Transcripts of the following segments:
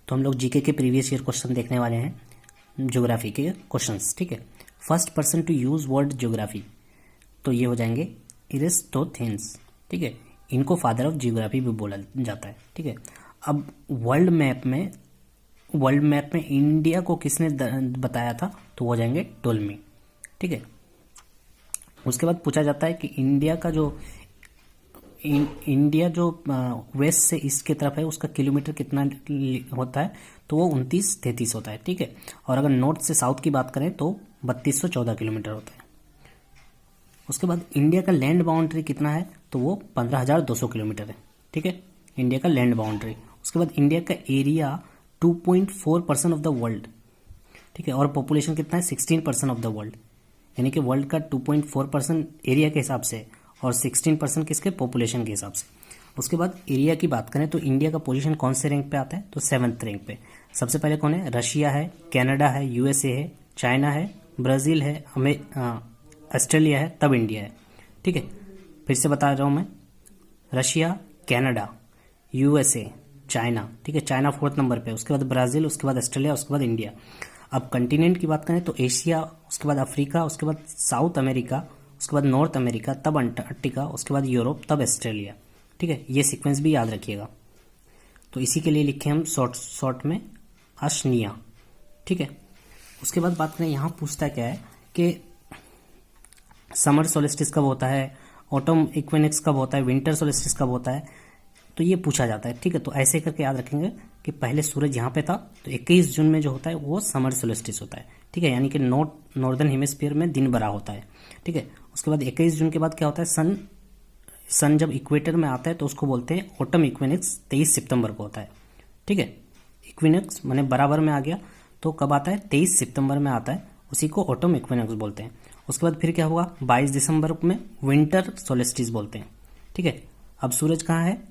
तो हम लोग जीके के प्रीवियस ईयर क्वेश्चन देखने वाले हैं, ज्योग्राफी के क्वेश्चंस। ठीक है, first person to use word geography, तो ये हो जाएंगे इरिस्टोथेन्स। ठीक है, इनको फादर ऑफ जियोग्राफी भी बोला जाता है। ठीक है, अब वर्ल्ड मैप में इंडिया को किसने बताया था, तो वो हो जाएंगे टोल्मी। ठीक है, उसके बाद पूछा जाता है कि इंडिया जो वेस्ट से ईस्ट की तरफ है उसका किलोमीटर कितना होता है, तो वो 29-33 होता है। ठीक है, और अगर नॉर्थ से साउथ की बात करें तो 3214 किलोमीटर होता है। उसके बाद इंडिया का लैंड बाउंड्री कितना है, तो वो 15,200 किलोमीटर है। ठीक है, इंडिया का लैंड बाउंड्री। उसके बाद इंडिया का एरिया 2.4% ऑफ द वर्ल्ड। ठीक है, और पॉपुलेशन कितना है, 16% ऑफ द वर्ल्ड, यानी कि वर्ल्ड का 2.4% एरिया के हिसाब से और 16% किसके, पॉपुलेशन के हिसाब से। उसके बाद एरिया की बात करें तो इंडिया का पोजीशन कौन से रैंक पे आता है, तो 7th रैंक पे। सबसे पहले कौन है, रशिया है, कनाडा है, यूएसए है, चाइना है, ब्राज़ील है, ऑस्ट्रेलिया है, तब इंडिया है। ठीक है, फिर से बता रहा हूँ मैं, रशिया, कनाडा, यूएसए, चाइना। ठीक है, चाइना 4th नंबर पे, उसके बाद ब्राज़ील, उसके बाद ऑस्ट्रेलिया, उसके बाद इंडिया। अब कंटिनेंट की बात करें तो एशिया, उसके बाद अफ्रीका, उसके बाद साउथ अमेरिका, उसके बाद नॉर्थ अमेरिका, तब अंटार्कटिका, उसके बाद यूरोप, तब ऑस्ट्रेलिया। ठीक है, ये सीक्वेंस भी याद रखिएगा। तो इसी के लिए लिखे हम शॉर्ट में अशनिया। ठीक है, उसके बाद बात करें, यहाँ पूछता क्या है कि समर सोलिस्टिस कब होता है, ऑटम इक्विनोक्स कब होता है, विंटर सोलिस्टिस कब होता है, तो ये पूछा जाता है। ठीक है, तो ऐसे करके याद रखेंगे कि पहले सूरज यहाँ पे था, तो 21 जून में जो होता है वो समर सोलिस्टिस होता है। ठीक है, यानी कि नॉर्दर्न हेमिस्फीयर में दिन बड़ा होता है। ठीक है, उसके बाद 21 जून के बाद क्या होता है, सन जब इक्वेटर में आता है तो उसको बोलते हैं ऑटम इक्विनोक्स, 23 सितंबर को होता है। ठीक है, इक्विनोक्स माने बराबर में आ गया, तो कब आता है, 23 सितंबर में आता है, उसी को ऑटम इक्विनोक्स बोलते हैं। उसके बाद फिर क्या हुआ, 22 दिसंबर में विंटर सोलिस्टिस बोलते हैं। ठीक है, अब सूरज कहाँ है,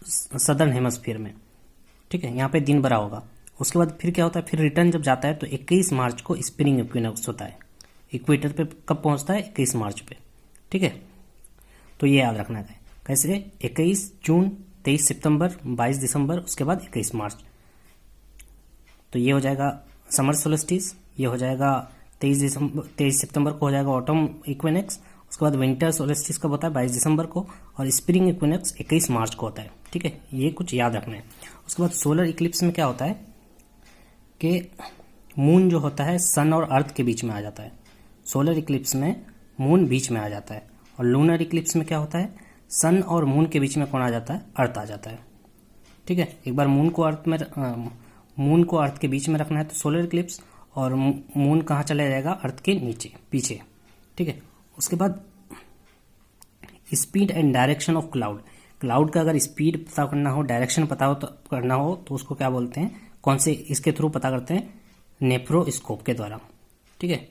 सदर्न हेमिस्फीयर में। ठीक है, यहाँ पे दिन बड़ा होगा। उसके बाद फिर क्या होता है, फिर रिटर्न जब जाता है तो 21 मार्च को स्प्रिंग इक्विनोक्स होता है। इक्वेटर पे कब पहुंचता है, 21 मार्च पे। ठीक है, तो ये याद रखना है कैसे, 21 जून, 23 सितंबर, 22 दिसंबर, उसके बाद 21 मार्च। तो ये हो जाएगा समर सोलिस्टिस, ये हो जाएगा 23 सितंबर को हो जाएगा ऑटम इक्विनोक्स। उसके बाद विंटर सोलिस्टिस कब होता है, 22 दिसंबर को, और स्प्रिंग इक्विनोक्स 21 मार्च को होता है। ठीक है, ये कुछ याद रखना है। उसके बाद सोलर इक्लिप्स में क्या होता है कि मून जो होता है सन और अर्थ के बीच में आ जाता है। सोलर इक्लिप्स में मून बीच में आ जाता है, और लूनर इक्लिप्स में क्या होता है, सन और मून के बीच में कौन आ जाता है, अर्थ आ जाता है। ठीक है, एक बार मून को अर्थ के बीच में रखना है तो सोलर इक्लिप्स, और मून कहाँ चला जाएगा, अर्थ के नीचे पीछे। ठीक है, उसके बाद speed and direction of cloud का अगर स्पीड पता करना हो, डायरेक्शन पता हो तो उसको क्या बोलते हैं, कौन से इसके थ्रू पता करते हैं, नेफ्रोस्कोप के द्वारा। ठीक है,